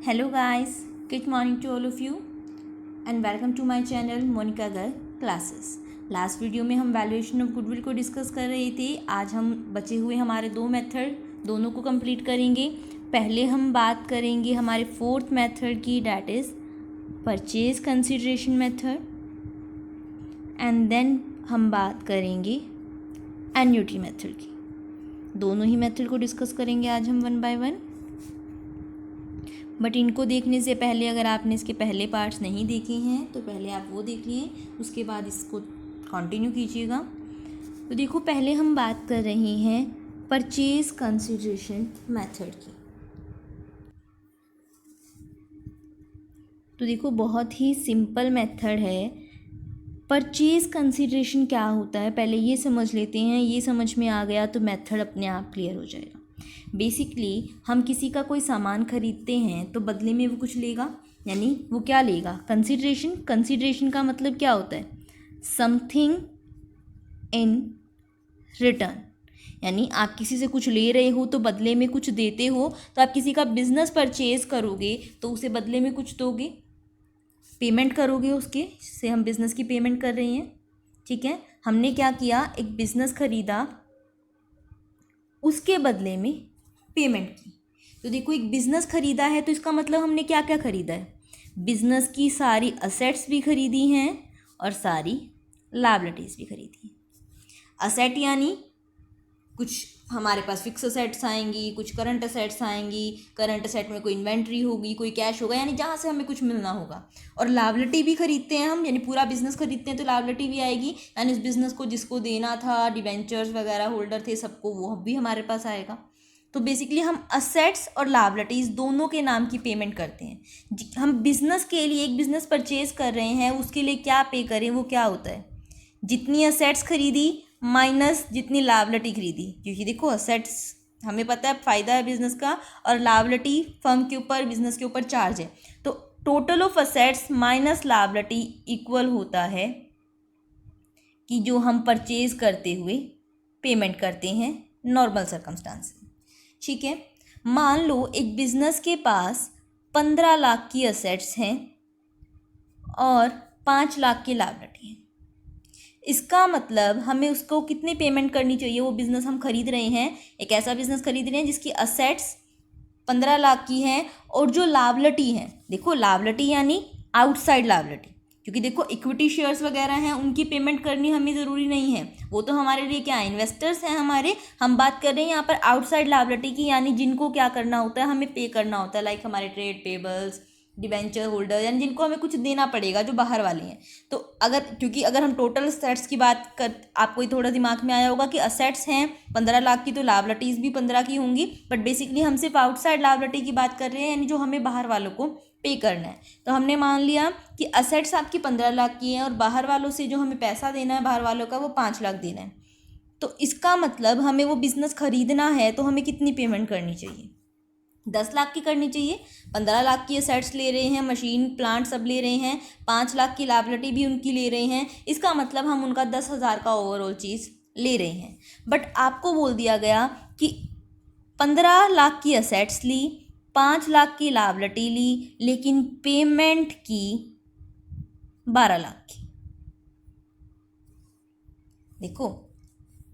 Hello guys, good morning to all of you and welcome to my channel Monika Garg classes. Last video में हम valuation of goodwill को discuss कर रहे थे। आज हम बचे हुए हमारे दो मेथड दोनों को कंप्लीट करेंगे। पहले हम बात करेंगे हमारे फोर्थ मेथड की, that is purchase consideration method, and then हम बात करेंगे एन्युटी मेथड की। दोनों ही मेथड को डिस्कस करेंगे आज हम वन बाय वन। बट इनको देखने से पहले अगर आपने इसके पहले पार्ट्स नहीं देखे हैं तो पहले आप वो देखिए, उसके बाद इसको कंटिन्यू कीजिएगा। तो देखो, पहले हम बात कर रहे हैं परचेज कंसिडरेशन मेथड की। तो देखो, बहुत ही सिंपल मेथड है। परचेज कंसिडरेशन क्या होता है पहले ये समझ लेते हैं। ये समझ में आ गया तो मेथड अपने आप क्लियर हो जाएगा। बेसिकली हम किसी का कोई सामान खरीदते हैं तो बदले में वो कुछ लेगा, यानी वो क्या लेगा? कंसिडरेशन। कंसिडरेशन का मतलब क्या होता है? Something in return. यानी आप किसी से कुछ ले रहे हो तो बदले में कुछ देते हो। तो आप किसी का बिजनेस परचेज करोगे तो उसे बदले में कुछ दोगे, पेमेंट करोगे उसके से। हम बिज़नेस की पेमेंट कर रहे हैं, ठीक है। हमने क्या किया, एक बिज़नेस खरीदा, उसके बदले में पेमेंट की। तो देखो, एक बिज़नेस खरीदा है तो इसका मतलब हमने क्या क्या खरीदा है? बिज़नेस की सारी असेट्स भी खरीदी हैं और सारी लायबिलिटीज़ भी खरीदी हैं। असेट यानी कुछ हमारे पास फिक्स असेट्स आएंगी, कुछ करंट असेट्स आएंगी। करंट असेट में कोई इन्वेंट्री होगी, कोई कैश होगा, यानी जहाँ से हमें कुछ मिलना होगा। और लायबिलिटी भी खरीदते हैं हम, यानी पूरा बिजनेस खरीदते हैं तो लायबिलिटी भी आएगी, यानी उस बिज़नेस को जिसको देना था, डिबेंचर्स वगैरह होल्डर थे सबको, वो भी हमारे पास आएगा। तो बेसिकली हम असेट्स और लायबिलिटीज़ दोनों के नाम की पेमेंट करते हैं। हम बिज़नेस के लिए एक बिज़नेस परचेज कर रहे हैं, उसके लिए क्या पे करें, वो क्या होता है? जितनी असेट्स खरीदी माइनस जितनी लायबिलिटी खरीदी। क्योंकि देखो, असेट्स हमें पता है फ़ायदा है बिज़नेस का, और लायबिलिटी फर्म के ऊपर, बिज़नेस के ऊपर चार्ज है। तो total of assets minus liability equal होता है कि जो हम परचेज करते हुए पेमेंट करते हैं नॉर्मल सर्कमस्टांस में, ठीक है। मान लो एक बिज़नेस के पास 15 लाख की असेट्स हैं और 5 लाख की लायबिलिटी है। इसका मतलब हमें उसको कितनी पेमेंट करनी चाहिए? वो बिज़नेस हम खरीद रहे हैं, एक ऐसा बिज़नेस खरीद रहे हैं जिसकी असेट्स 15 लाख की हैं और जो लायबिलिटी है, देखो लायबिलिटी यानी आउटसाइड लायबिलिटी। क्योंकि देखो, इक्विटी शेयर्स वगैरह हैं, उनकी पेमेंट करनी हमें ज़रूरी नहीं है, वो तो हमारे लिए क्या है, इन्वेस्टर्स हैं हमारे। हम बात कर रहे हैं यहाँ पर आउटसाइड लायबिलिटी की, यानी जिनको क्या करना होता है, हमें पे करना होता है। लाइक हमारे ट्रेड पेबल्स, डिबेंचर होल्डर, यानी जिनको हमें कुछ देना पड़ेगा, जो बाहर वाले हैं। तो क्योंकि अगर हम टोटल असेट्स की बात कर, आपको थोड़ा दिमाग में आया होगा कि असेट्स हैं 15 लाख की, तो लायबिलिटीज़ भी 15 की होंगी। बट बेसिकली हम सिर्फ आउटसाइड लायबिलिटी की बात कर रहे हैं, यानी जो हमें बाहर वालों को पे करना है। तो हमने मान लिया कि असेट्स आपकी 15 लाख की हैं और बाहर वालों से जो हमें पैसा देना है, बाहर वालों का, वो 5 लाख देना है। तो इसका मतलब हमें वो बिज़नेस खरीदना है तो हमें कितनी पेमेंट करनी चाहिए? 10 लाख की करनी चाहिए। 15 लाख की असेट्स ले रहे हैं, मशीन प्लांट सब ले रहे हैं, 5 लाख की लायबिलिटी भी उनकी ले रहे हैं। इसका मतलब हम उनका 10,000 का ओवरऑल चीज़ ले रहे हैं। बट आपको बोल दिया गया कि 15 लाख की असेट्स ली, 5 लाख की लायबिलिटी ली, लेकिन पेमेंट की 12 लाख की। देखो,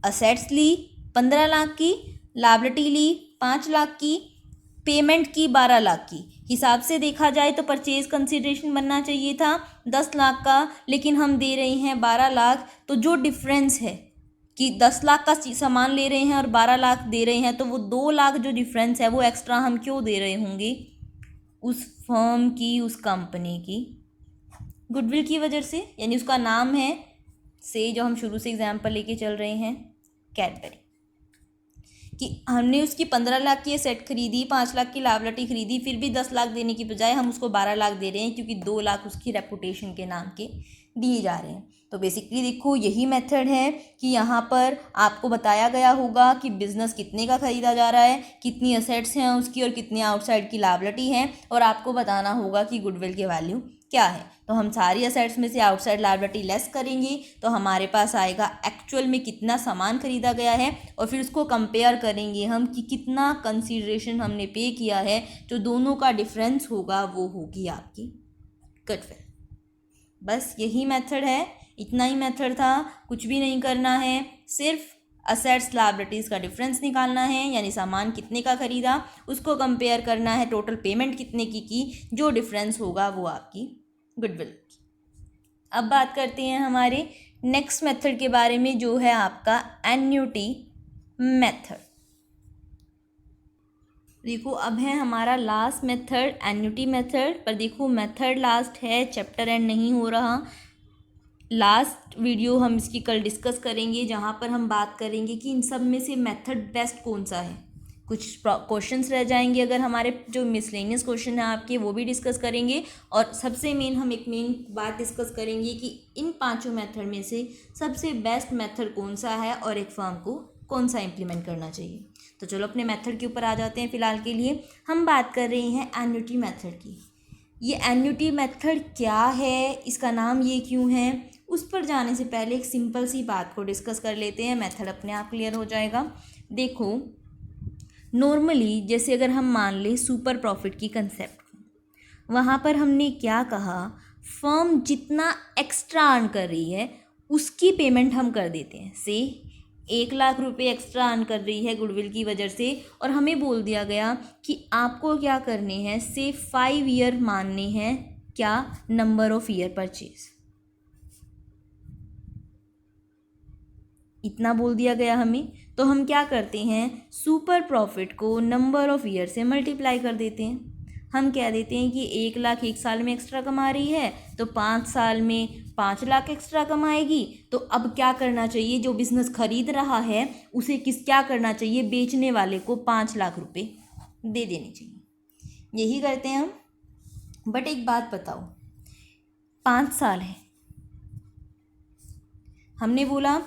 असेट्स ली 15 लाख की, लायबिलिटी ली 5 लाख की, पेमेंट की 12 लाख की। हिसाब से देखा जाए तो परचेज कंसिडरेशन बनना चाहिए था 10 लाख का, लेकिन हम दे रहे हैं 12 लाख। तो जो डिफरेंस है कि 10 लाख का सामान ले रहे हैं और 12 लाख दे रहे हैं, तो वो 2 लाख जो डिफरेंस है वो एक्स्ट्रा हम क्यों दे रहे होंगे? उस फर्म की, उस कंपनी की गुडविल की वजह से। यानी उसका नाम है, से जो हम शुरू से एग्जाम्पल लेके चल रहे हैं, कैडबरी, कि हमने उसकी 15 लाख की एसेट खरीदी, 5 लाख की लायबिलिटी खरीदी, फिर भी 10 लाख देने की बजाय हम उसको 12 लाख दे रहे हैं, क्योंकि 2 लाख उसकी रेपुटेशन के नाम के दिए जा रहे हैं। तो बेसिकली देखो यही मेथड है कि यहाँ पर आपको बताया गया होगा कि बिज़नेस कितने का ख़रीदा जा रहा है, कितनी असेट्स हैं उसकी और कितनी आउटसाइड की लायबिलिटी हैं, और आपको बताना होगा कि गुडविल के वैल्यू क्या है। तो हम सारी असेट्स में से आउटसाइड लायबिलिटी लेस करेंगे तो हमारे पास आएगा एक्चुअल में कितना सामान खरीदा गया है, और फिर उसको कंपेयर करेंगे हम कि कितना कंसीडरेशन हमने पे किया है। जो दोनों का डिफरेंस होगा वो होगी आपकी गुडविल। बस यही मेथड है, इतना ही मेथड था, कुछ भी नहीं करना है, सिर्फ असेट्स लायबिलिटीज़ का डिफरेंस निकालना है, यानी सामान कितने का खरीदा उसको कंपेयर करना है टोटल पेमेंट कितने की, जो डिफरेंस होगा वो आपकी गुडविल की। अब बात करते हैं हमारे नेक्स्ट मेथड के बारे में, जो है आपका एन्युटी मेथड। देखो अब है हमारा लास्ट मेथड एन्युटी मेथड, पर देखो मेथड लास्ट है, चैप्टर एंड नहीं हो रहा। लास्ट वीडियो हम इसकी कल डिस्कस करेंगे, जहाँ पर हम बात करेंगे कि इन सब में से मेथड बेस्ट कौन सा है। कुछ क्वेश्चंस रह जाएंगे अगर हमारे, जो मिसलेनियस क्वेश्चन हैं आपके वो भी डिस्कस करेंगे, और सबसे मेन हम एक मेन बात डिस्कस करेंगे कि इन पांचों मेथड में से सबसे बेस्ट मेथड कौन सा है और एक फर्म को कौन सा इम्प्लीमेंट करना चाहिए। तो चलो अपने मेथड के ऊपर आ जाते हैं। फ़िलहाल के लिए हम बात कर रहे हैं एन्युटी मेथड की। ये एन्युटी मेथड क्या है, इसका नाम ये क्यों है, उस पर जाने से पहले एक सिंपल सी बात को डिस्कस कर लेते हैं, मेथड अपने आप क्लियर हो जाएगा। देखो नॉर्मली जैसे अगर हम मान लें सुपर प्रॉफिट की कंसेप्ट, वहाँ पर हमने क्या कहा, फर्म जितना एक्स्ट्रा अर्न कर रही है उसकी पेमेंट हम कर देते हैं। से 1,00,000 रुपये एक्स्ट्रा अर्न कर रही है गुडविल की वजह से, और हमें बोल दिया गया कि आपको क्या करने हैं, से 5 ईयर मानने हैं, क्या, नंबर ऑफ ईयर परचेज, इतना बोल दिया गया हमें। तो हम क्या करते हैं, सुपर प्रॉफिट को नंबर ऑफ ईयर से मल्टीप्लाई कर देते हैं। हम कह देते हैं कि 1,00,000 1 साल में एक्स्ट्रा कमा रही है तो 5 साल में 5,00,000 एक्स्ट्रा कमाएगी। तो अब क्या करना चाहिए, जो बिज़नेस खरीद रहा है उसे क्या करना चाहिए, बेचने वाले को 5,00,000 रुपये दे देने चाहिए। यही करते हैं हम। बट एक बात बताओ, 5 साल है, हमने बोला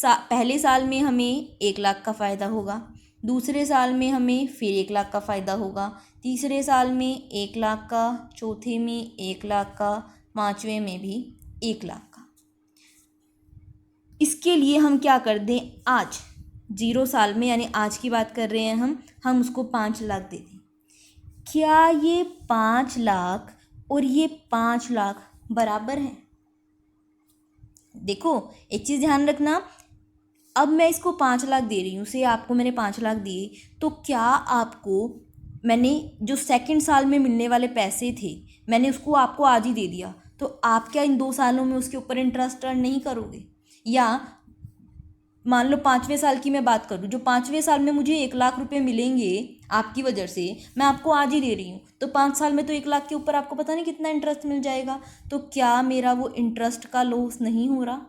पहले साल में हमें 1,00,000 का फ़ायदा होगा, दूसरे साल में हमें फिर 1,00,000 का फ़ायदा होगा, तीसरे साल में 1,00,000 का, चौथे में 1,00,000 का, पाँचवें में भी 1,00,000 का। इसके लिए हम क्या कर दें, आज 0 साल में, यानी आज की बात कर रहे हैं हम उसको 5,00,000 दे दें। क्या ये 5,00,000 और ये 5,00,000 बराबर हैं? देखो एक चीज़ ध्यान रखना, अब मैं इसको 5,00,000 दे रही हूँ, से आपको मैंने 5,00,000 दिए, तो क्या आपको मैंने जो सेकंड साल में मिलने वाले पैसे थे मैंने उसको आपको आज ही दे दिया, तो आप क्या इन 2 सालों में उसके ऊपर इंटरेस्ट अर्न नहीं करोगे? या मान लो 5वें साल की मैं बात करूँ, जो 5वें साल में मुझे 1,00,000 रुपये मिलेंगे आपकी वजह से, मैं आपको आज ही दे रही हूँ, तो 5 साल में तो 1,00,000 के ऊपर आपको पता नहीं कितना इंटरेस्ट मिल जाएगा। तो क्या मेरा वो इंटरेस्ट का लॉस नहीं हो रहा?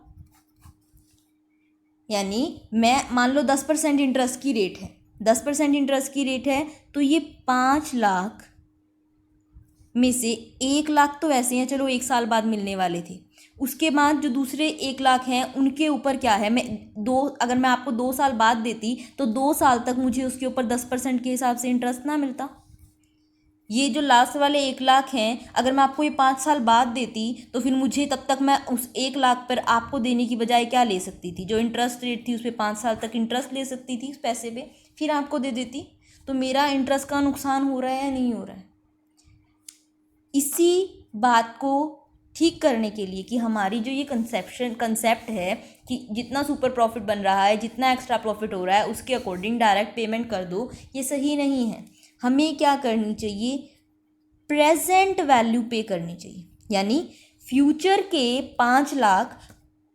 यानी मैं मान लो 10% इंटरेस्ट की रेट है, 10% इंटरेस्ट की रेट है, तो ये 5,00,000 में से 1,00,000 तो ऐसे हैं, चलो 1 साल बाद मिलने वाले थे, उसके बाद जो दूसरे 1,00,000 हैं उनके ऊपर क्या है, अगर मैं आपको 2 साल बाद देती तो 2 साल तक मुझे उसके ऊपर 10% के हिसाब से इंटरेस्ट ना मिलता। ये जो लास्ट वाले 1,00,000 हैं, अगर मैं आपको ये 5 साल बाद देती तो फिर मुझे तब तक मैं उस 1,00,000 पर आपको देने की बजाय क्या ले सकती थी, जो इंटरेस्ट रेट थी उस पर 5 साल तक इंटरेस्ट ले सकती थी उस पैसे पे, फिर आपको दे देती। तो मेरा इंटरेस्ट का नुकसान हो रहा है या नहीं हो रहा है? इसी बात को ठीक करने के लिए कि हमारी जो ये कंसेप्ट है कि जितना सुपर प्रॉफिट बन रहा है, जितना एक्स्ट्रा प्रॉफिट हो रहा है उसके अकॉर्डिंग डायरेक्ट पेमेंट कर दो, ये सही नहीं है। हमें क्या करनी चाहिए, प्रेजेंट वैल्यू पे करनी चाहिए, यानी फ्यूचर के 5,00,000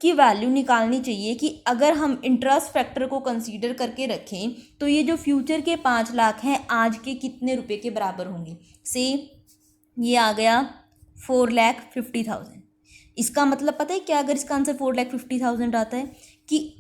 की वैल्यू निकालनी चाहिए कि अगर हम इंटरेस्ट फैक्टर को कंसीडर करके रखें तो ये जो फ्यूचर के 5,00,000 हैं आज के कितने रुपए के बराबर होंगे। से ये आ गया 4,50,000। इसका मतलब पता है क्या, अगर इसका आंसर 4,50,000 आता है कि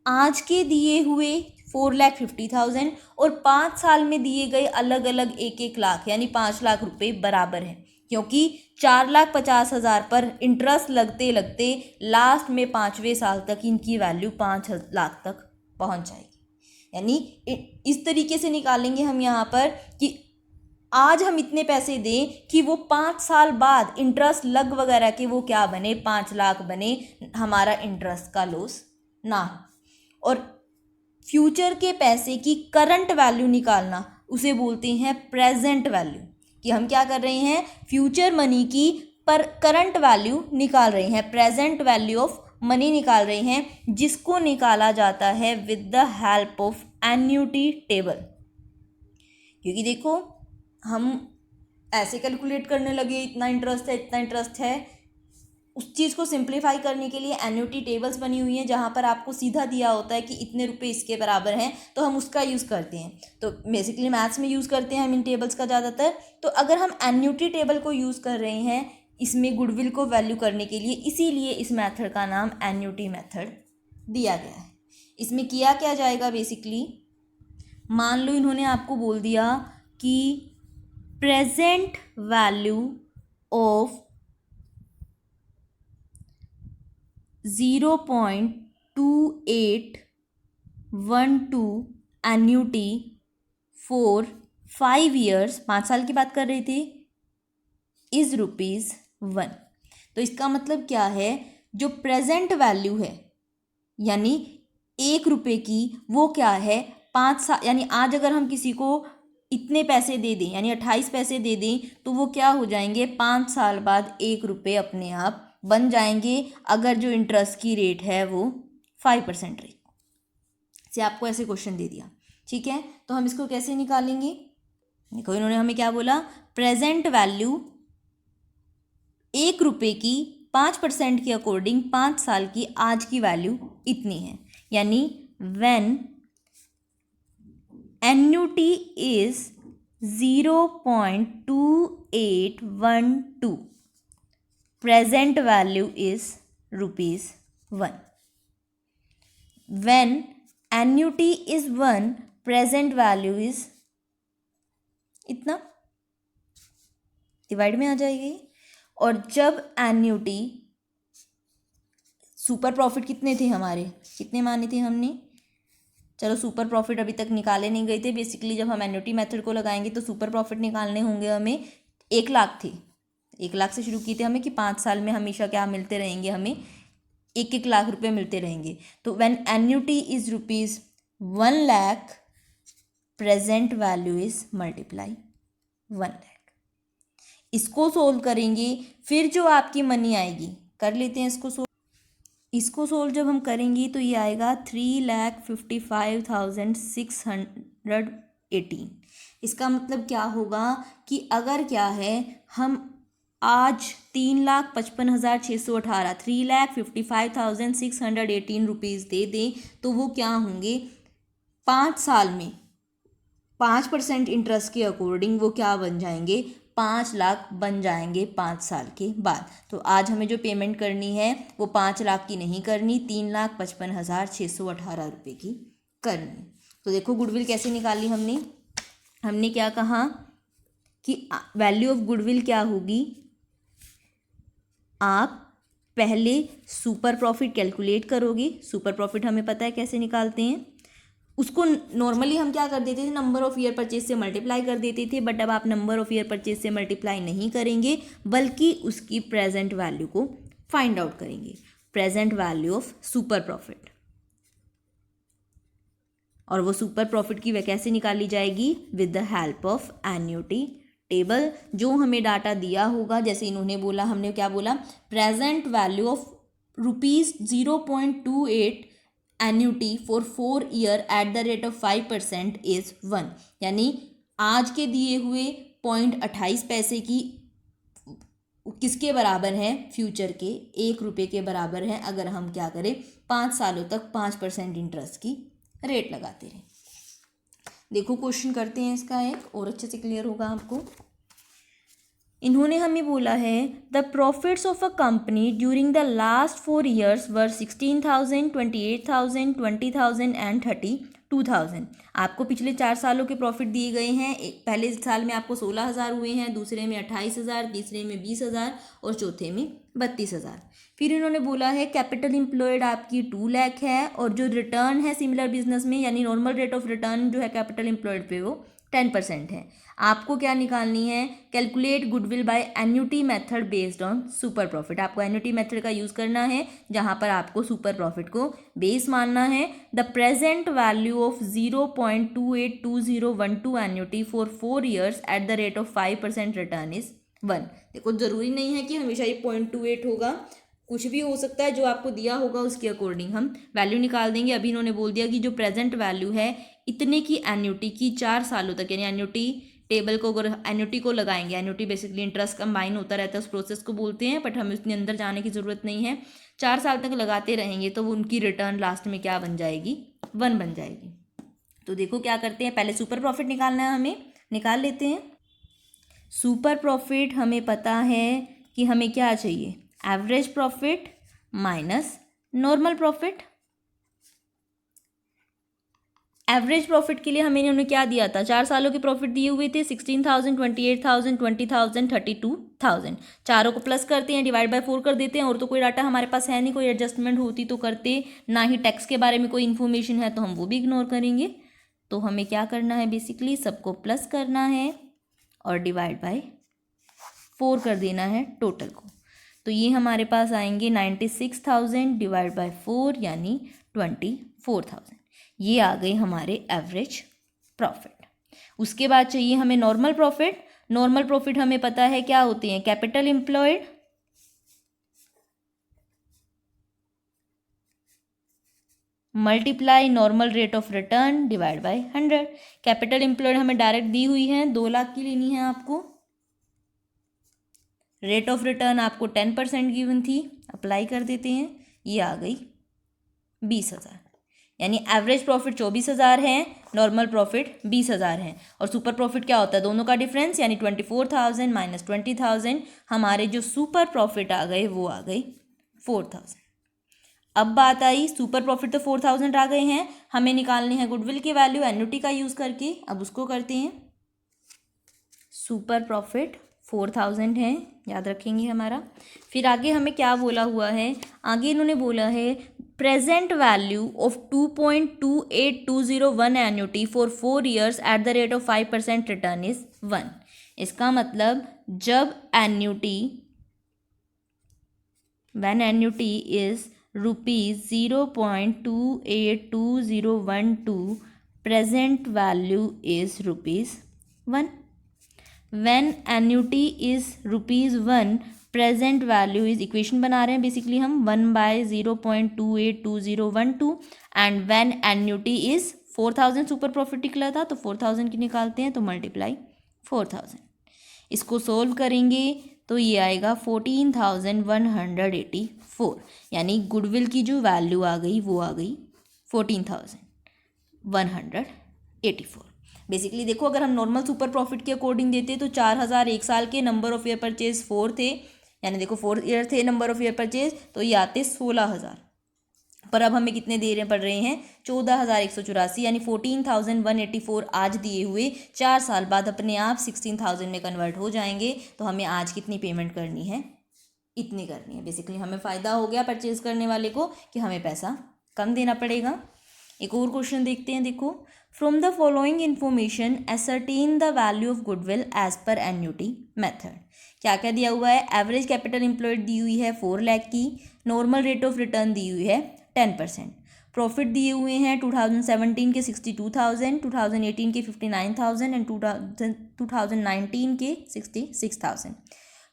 आज के दिए हुए 4,50,000 और 5 साल में दिए गए अलग अलग 1,1 लाख यानी 5,00,000 रुपये बराबर है। क्योंकि 4,50,000 पर इंटरेस्ट लगते लगते लास्ट में 5वें साल तक इनकी वैल्यू 5 लाख तक पहुंच जाएगी। यानी इस तरीके से निकालेंगे हम यहाँ पर कि आज हम इतने पैसे दें कि वो 5 साल बाद इंटरेस्ट लग वगैरह के वो क्या बने, 5 लाख बने, हमारा इंटरेस्ट का लॉस ना हो। और फ्यूचर के पैसे की करंट वैल्यू निकालना उसे बोलते हैं प्रेजेंट वैल्यू, कि हम क्या कर रहे हैं, फ्यूचर मनी की पर करंट वैल्यू निकाल रहे हैं, प्रेजेंट वैल्यू ऑफ मनी निकाल रहे हैं, जिसको निकाला जाता है with the help of annuity table. क्योंकि देखो हम ऐसे कैलकुलेट करने लगे, इतना इंटरेस्ट है, इतना इंटरेस्ट है, उस चीज़ को सिंप्लीफाई करने के लिए एन्युटी टेबल्स बनी हुई हैं जहाँ पर आपको सीधा दिया होता है कि इतने रुपए इसके बराबर हैं, तो हम उसका यूज़ करते हैं। तो बेसिकली मैथ्स में यूज़ करते हैं हम इन टेबल्स का ज़्यादातर। तो अगर हम एन्युटी टेबल को यूज़ कर रहे हैं इसमें गुडविल को वैल्यू करने के लिए, इसीलिए इस मेथड का नाम एन्युटी मेथड दिया गया है। इसमें किया क्या जाएगा, बेसिकली मान लो इन्होंने आपको बोल दिया कि present value of 0.2812 annuity for 5 years, 5 साल की बात कर रहे थे, इज़ ₹1। तो इसका मतलब क्या है, जो प्रेजेंट वैल्यू है यानी 1 रुपये की, वो क्या है 5 साल, यानी आज अगर हम किसी को इतने पैसे दे दें यानी 28 पैसे दे दें तो वो क्या हो जाएंगे, 5 साल बाद 1 रुपये अपने आप बन जाएंगे, अगर जो इंटरेस्ट की रेट है वो 5% रेट से आपको ऐसे क्वेश्चन दे दिया। ठीक है, तो हम इसको कैसे निकालेंगे, देखो इन्होंने हमें क्या बोला, प्रेजेंट वैल्यू 1 रुपये की 5% के अकॉर्डिंग 5 साल की आज की वैल्यू इतनी है, यानी when annuity is 0.2812 present value is ₹1। when annuity is 1 present value is इतना, डिवाइड में आ जाएगी। और जब एन्युटी, सुपर प्रॉफिट कितने थे हमारे, कितने माने थे हमने, चलो सुपर प्रॉफिट अभी तक निकाले नहीं गए थे, बेसिकली जब हम एन्युटी मेथड को लगाएंगे तो सुपर प्रॉफिट निकालने होंगे हमें, 1 लाख थे, 1 लाख से शुरू किए थे हमें कि 5 साल में हमेशा क्या मिलते रहेंगे, हमें 1-1 लाख रुपए मिलते रहेंगे। तो when annuity is ₹1 lakh, present value is multiply 1 lakh. इसको सोल्व करेंगे, फिर जो आपकी मनी आएगी, कर लेते हैं इसको सोल्व। इसको सोल्व जब हम करेंगे तो ये आएगा 3,55,618। इसका मतलब क्या होगा कि अगर क्या है, हम आज 3,55,618 3,55,618 रुपीज़ दे दें तो वो क्या होंगे, 5 साल में 5% इंटरेस्ट के अकॉर्डिंग वो क्या बन जाएंगे, 5 लाख बन जाएंगे 5 साल के बाद। तो आज हमें जो पेमेंट करनी है वो 5 लाख की नहीं करनी, 3,55,618 रुपये की करनी। तो देखो गुडविल कैसे निकाली हमने क्या कहा कि वैल्यू ऑफ गुडविल क्या होगी, आप पहले सुपर प्रॉफिट कैलकुलेट करोगे, सुपर प्रॉफिट हमें पता है कैसे निकालते हैं, उसको नॉर्मली हम क्या कर देते थे, नंबर ऑफ़ ईयर परचेज से मल्टीप्लाई कर देते थे, बट अब आप नंबर ऑफ़ ईयर परचेज से मल्टीप्लाई नहीं करेंगे बल्कि उसकी प्रेजेंट वैल्यू को फाइंड आउट करेंगे, present value of super profit. और वो सुपर प्रॉफिट की कैसे निकाली जाएगी, with the help of annuity table. जो हमें डाटा दिया होगा, जैसे इन्होंने बोला, हमने क्या बोला, present value of ₹0.28 annuity for 4 year at the rate of 5% is 1, यानी आज के दिए हुए 0.28 पैसे की किसके बराबर है, फ्यूचर के 1 रुपये के बराबर है, अगर हम क्या करें 5 सालों तक 5% इंटरेस्ट की रेट लगाते रहें। देखो क्वेश्चन करते हैं इसका एक और अच्छे से क्लियर होगा आपको। इन्होंने हमें बोला है the profits of a company during the last 4 years were 16,000, 28,000, 20,000 and 2000। आपको पिछले 4 सालों के प्रॉफिट दिए गए हैं। पहले साल में आपको 16,000 हुए हैं, दूसरे में 28,000, तीसरे में 20,000 और चौथे में 32,000। फिर इन्होंने बोला है कैपिटल एम्प्लॉयड आपकी 2 लाख है और जो रिटर्न है सिमिलर बिजनेस में यानी नॉर्मल रेट ऑफ रिटर्न जो है कैपिटल एम्प्लॉयड पे वो 10% है। आपको क्या निकालनी है, calculate goodwill by annuity method based on super profit. आपको एन्युटी मेथड का यूज़ करना है जहां पर आपको सुपर प्रॉफिट को बेस मानना है। The present value of 0.282012 annuity for 4 years at the rate of 5% return is 1। देखो ज़रूरी नहीं है कि हमेशा ये 0.28 होगा, कुछ भी हो सकता है, जो आपको दिया होगा उसके अकॉर्डिंग हम वैल्यू निकाल देंगे। अभी इन्होंने बोल दिया कि जो प्रेजेंट वैल्यू है इतने की एन्युटी की 4 सालों तक, यानी एन्युटी टेबल को अगर एन्युटी को लगाएंगे, एन्युटी बेसिकली इंटरेस्ट कंबाइन होता रहता है, उस प्रोसेस को बोलते हैं, बट हमें उसके अंदर जाने की ज़रूरत नहीं है। 4 साल तक लगाते रहेंगे तो उनकी रिटर्न लास्ट में क्या बन जाएगी, 1 बन जाएगी। तो देखो क्या करते हैं, पहले सुपर प्रॉफिट निकालना है, हमें निकाल लेते हैं। सुपर प्रॉफिट हमें पता है कि हमें क्या चाहिए, average profit minus normal profit. Average profit के लिए हमें इन्होंने क्या दिया था, 4 सालों के प्रॉफिट दिए हुए थे 16,000, 28,000, 20,000, 32,000। चारों को प्लस करते हैं, डिवाइड बाय 4 कर देते हैं। और तो कोई डाटा हमारे पास है नहीं, कोई एडजस्टमेंट होती तो करते, ना ही टैक्स के बारे में कोई इन्फॉर्मेशन है तो हम वो भी इग्नोर करेंगे। तो हमें क्या करना है, बेसिकली सबको प्लस करना है और डिवाइड बाय 4 कर देना है टोटल को। तो ये हमारे पास आएंगे 96,000 डिवाइड बाय 4 यानी 24,000। ये आ गई हमारे एवरेज प्रॉफिट। उसके बाद चाहिए हमें नॉर्मल प्रॉफिट। नॉर्मल प्रॉफिट हमें पता है क्या होते हैं, capital employed multiply normal rate of return divide by 100। Capital employed हमें डायरेक्ट दी हुई है, 2 लाख की लेनी है आपको। रेट ऑफ रिटर्न आपको 10% गिवन थी, अप्लाई कर देते हैं, ये आ गई 20,000। यानी एवरेज प्रॉफिट 24,000 है, नॉर्मल प्रॉफिट 20,000 है। और सुपर प्रॉफिट क्या होता है, दोनों का डिफरेंस, यानी 24,000 माइनस 20,000। हमारे जो सुपर प्रॉफिट आ गए वो आ गई 4,000। अब बात आई, सुपर प्रॉफिट तो 4,000 आ गए हैं, हमें निकालनी है गुडविल की वैल्यू एन्युटी का यूज़ करके। अब उसको करते हैं। सुपर प्रॉफिट 4,000 है, याद रखेंगे हमारा। फिर आगे हमें क्या बोला हुआ है, आगे इन्होंने बोला है present value of 2.2820 annuity for 4 years at the rate of 5% return is 1। इसका मतलब जब annuity when annuity is ₹0.282012 present value is ₹1। when annuity is ₹1 present value is, equation बना रहे हैं बेसिकली हम, 1/0.282012 and when annuity is 4,000 super profit निकला था तो 4,000 की निकालते हैं तो मल्टीप्लाई 4,000। इसको सोल्व करेंगे तो ये आएगा 14,184। यानी गुडविल की जो वैल्यू आ गई वो आ गई 14,184। बेसिकली देखो, अगर हम नॉर्मल सुपर प्रॉफिट के अकॉर्डिंग देते तो 4,000 एक साल के, नंबर ऑफ ईयर परचेज 4 थे, यानी देखो 4 ईयर थे नंबर ऑफ ईयर परचेज, तो ये आते 16,000। पर अब हमें कितने दे रहे पड़ रहे हैं, 14,184, यानी 14,184 आज दिए हुए 4 साल बाद अपने आप 16,000 में कन्वर्ट हो जाएंगे। तो हमें आज कितनी पेमेंट करनी है, इतनी करनी है। बेसिकली हमें फ़ायदा हो गया परचेज करने वाले को कि हमें पैसा कम देना पड़ेगा। एक और क्वेश्चन देखते हैं। देखो, from the following information ascertain the value of goodwill as per annuity method. क्या क्या दिया हुआ है, एवरेज कैपिटल एम्प्लॉयड दी हुई है 4 लाख की, normal rate of return the हुई है 10%, प्रॉफिट दिए हुए हैं 2017 के 62,000, 2018 के 59,000 एंड 2019 के 66,000।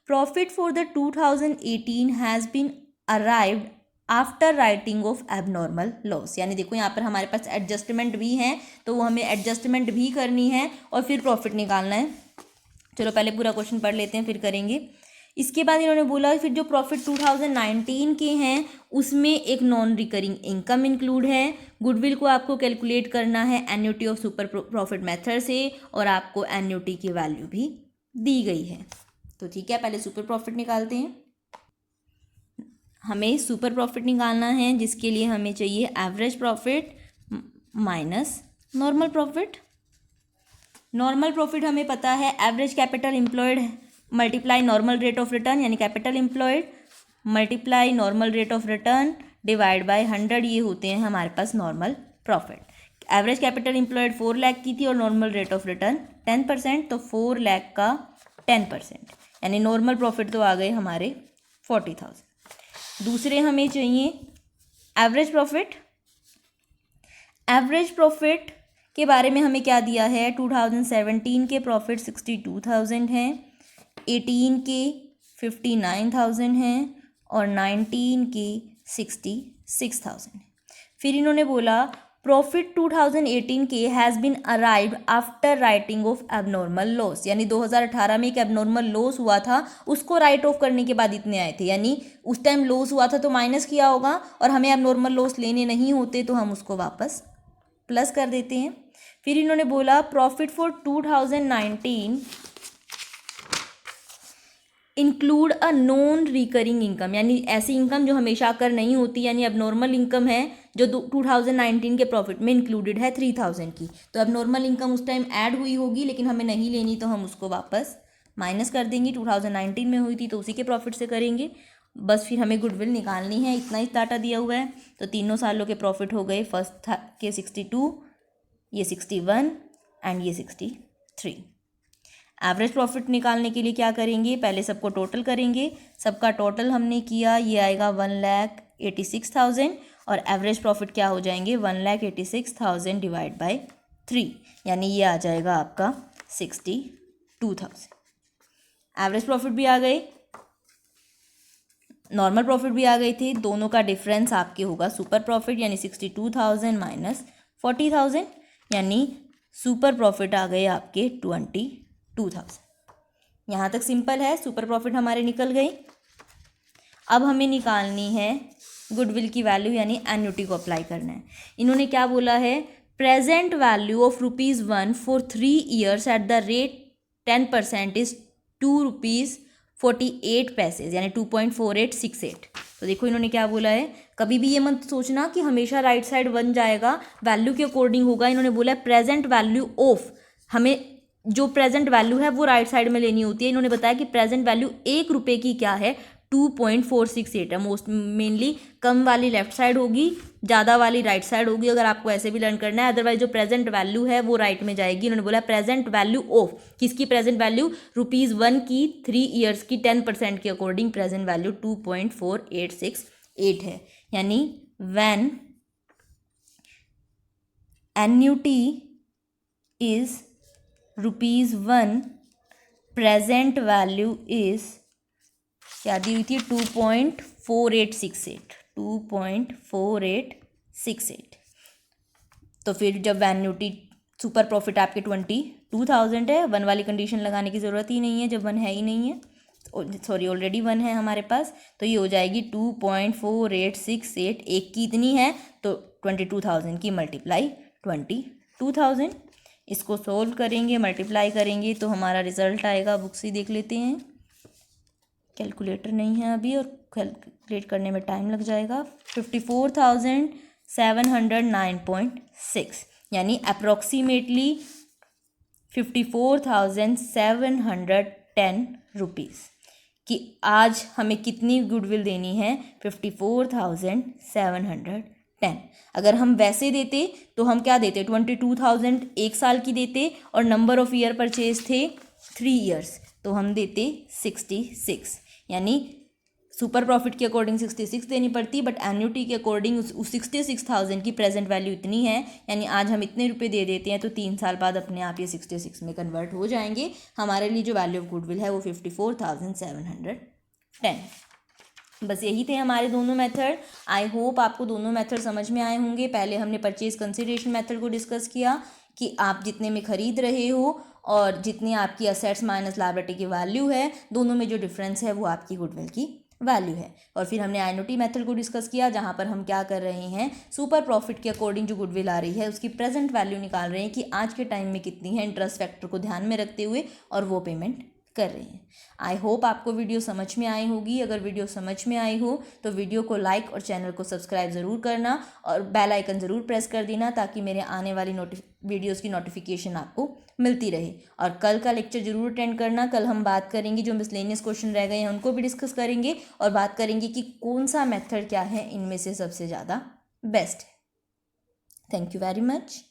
Profit for the 2018 has been arrived after writing off abnormal loss. यानी देखो यहाँ पर हमारे पास एडजस्टमेंट भी हैं, तो वो हमें एडजस्टमेंट भी करनी है और फिर प्रॉफिट निकालना है। चलो पहले पूरा क्वेश्चन पढ़ लेते हैं फिर करेंगे। इसके बाद इन्होंने बोला फिर जो प्रॉफिट 2019 के हैं उसमें एक नॉन रिकरिंग इनकम इंक्लूड है। गुडविल को आपको कैलकुलेट करना है annuity of super profit method से, और आपको एन्युटी की वैल्यू भी दी गई है। तो ठीक है, पहले सुपर प्रॉफिट निकालते हैं। हमें सुपर प्रॉफिट निकालना है जिसके लिए हमें चाहिए average profit minus normal profit. Normal profit हमें पता है average capital employed multiply normal rate of return, यानी capital employed multiply normal rate of return divide by 100, ये होते हैं हमारे पास normal profit. Average capital employed 4 lakh की थी और नॉर्मल रेट ऑफ रिटर्न 10%, तो 4 लाख का 10%, यानी नॉर्मल प्रॉफिट तो आ गए हमारे 40,000। दूसरे हमें चाहिए एवरेज प्रॉफिट। एवरेज प्रॉफिट के बारे में हमें क्या दिया है, 2017 के प्रॉफिट 62,000 हैं, 18 के 59,000 हैं और 19 के 66,000। फिर इन्होंने बोला प्रॉफिट 2018 के has been arrived after writing off abnormal loss, यानी 2018 में एक एबनॉर्मल लॉस हुआ था, उसको राइट ऑफ करने के बाद इतने आए थे, यानी उस टाइम लॉस हुआ था तो माइनस किया होगा और हमें एबनॉर्मल लॉस लेने नहीं होते तो हम उसको वापस प्लस कर देते हैं। फिर इन्होंने बोला profit for 2019 include a non recurring income, यानी ऐसी इनकम जो हमेशा आकर नहीं होती, यानी अब नॉर्मल इनकम है जो 2019 के प्रॉफिट में इंक्लूडेड है 3,000 की, तो अब नॉर्मल इनकम उस टाइम ऐड हुई होगी लेकिन हमें नहीं लेनी तो हम उसको वापस माइनस कर देंगे। 2019 में हुई थी तो उसी के प्रॉफिट से करेंगे। बस फिर हमें गुडविल निकालनी है, इतना ही डाटा दिया हुआ है। तो तीनों सालों के प्रॉफिट हो गए, फर्स्ट के 62, ये 61 एंड ये 63। एवरेज प्रॉफिट निकालने के लिए क्या करेंगे, पहले सबको टोटल करेंगे। सबका टोटल हमने किया, ये आएगा 1,86,000 और एवरेज प्रॉफिट क्या हो जाएंगे 1,86,000 डिवाइड बाय 3, यानी ये आ जाएगा आपका 62,000। एवरेज प्रॉफिट भी आ गए, नॉर्मल प्रॉफिट भी आ गई थी, दोनों का डिफरेंस आपके होगा सुपर प्रॉफिट, यानी 62,000 माइनस 40,000, यानी सुपर प्रॉफिट आ गए आपके 22,000। यहाँ तक सिंपल है, सुपर प्रॉफिट हमारे निकल गई। अब हमें निकालनी है गुडविल की वैल्यू, यानी एन्युटी को अप्लाई करना है। इन्होंने क्या बोला है, present value of ₹1 for 3 years at the rate 10% is ₹2.48, यानी 2.4868। तो देखो इन्होंने क्या बोला है, कभी भी ये मत सोचना कि हमेशा राइट साइड बन जाएगा, वैल्यू के अकॉर्डिंग होगा। इन्होंने बोला है प्रेजेंट वैल्यू ऑफ, हमें जो प्रेजेंट वैल्यू है वो राइट साइड में लेनी होती है। इन्होंने बताया कि प्रेजेंट वैल्यू ₹1 की क्या है, 2.468 है। मोस्ट मेनली कम वाली लेफ्ट साइड होगी, ज़्यादा वाली राइट साइड होगी, अगर आपको ऐसे भी लर्न करना है। अदरवाइज जो प्रेजेंट वैल्यू है वो राइट में जाएगी। इन्होंने बोला प्रेजेंट वैल्यू ऑफ, किसकी प्रेजेंट वैल्यू, ₹1 की 3 ईयर्स की 10% के अकॉर्डिंग प्रेजेंट वैल्यू 2.4868 है। यानी when annuity is ₹1, present value is क्या दी हुई थी 2.4868। तो फिर जब एन्युटी सुपर प्रॉफिट आपके 22,000 है, 1 वाली कंडीशन लगाने की ज़रूरत ही नहीं है जब 1 है ही नहीं है, सॉरी ऑलरेडी 1 है हमारे पास, तो ये हो जाएगी 2.4868। एक की इतनी है तो 22,000 की मल्टीप्लाई 22,000। इसको सोल्व करेंगे, मल्टीप्लाई करेंगे तो हमारा रिजल्ट आएगा, बुक से देख लेते हैं, कैलकुलेटर नहीं है अभी और कैलकुलेट करने में टाइम लग जाएगा। 54,709.6, यानी अप्रॉक्सीमेटली ₹54,710 कि आज हमें कितनी गुडविल देनी है, 54,710। अगर हम वैसे देते तो हम क्या देते, 22,000 एक साल की देते और नंबर ऑफ ईयर परचेज थे 3 ईयर्स, तो हम देते 66, यानी सुपर प्रॉफिट के अकॉर्डिंग 66 देनी पड़ती, बट एन्युटी के अकॉर्डिंग उस 66,000 की प्रेजेंट वैल्यू इतनी है, यानी आज हम इतने रुपए दे देते हैं तो 3 साल बाद अपने आप ये 66 में कन्वर्ट हो जाएंगे। हमारे लिए जो वैल्यू ऑफ गुडविल है वो 54,710। बस यही थे हमारे दोनों मेथड। आई होप आपको दोनों मेथड समझ में आए होंगे। पहले हमने परचेज कंसिडरेशन मेथड को डिस्कस किया कि आप जितने में ख़रीद रहे हो और जितनी आपकी असेट्स माइनस लायबिलिटी की वैल्यू है, दोनों में जो डिफरेंस है वो आपकी गुडविल की वैल्यू है। और फिर हमने एन्युटी मेथड को डिस्कस किया, जहाँ पर हम क्या कर रहे हैं, सुपर प्रॉफिट के अकॉर्डिंग जो गुडविल आ रही है उसकी प्रेजेंट वैल्यू निकाल रहे हैं कि आज के टाइम में कितनी है, इंटरेस्ट फैक्टर को ध्यान में रखते हुए, और वो पेमेंट कर रहे हैं। आई होप आपको वीडियो समझ में आई होगी। अगर वीडियो समझ में आई हो तो वीडियो को लाइक और चैनल को सब्सक्राइब ज़रूर करना और बेल आइकन ज़रूर प्रेस कर देना ताकि मेरे आने वाली वीडियोस की नोटिफिकेशन आपको मिलती रहे। और कल का लेक्चर ज़रूर अटेंड करना। कल हम बात करेंगे, जो मिसलेनियस क्वेश्चन रह गए हैं उनको भी डिस्कस करेंगे और बात करेंगे कि कौन सा मेथड क्या है इनमें से सबसे ज़्यादा बेस्ट है। Thank you very much.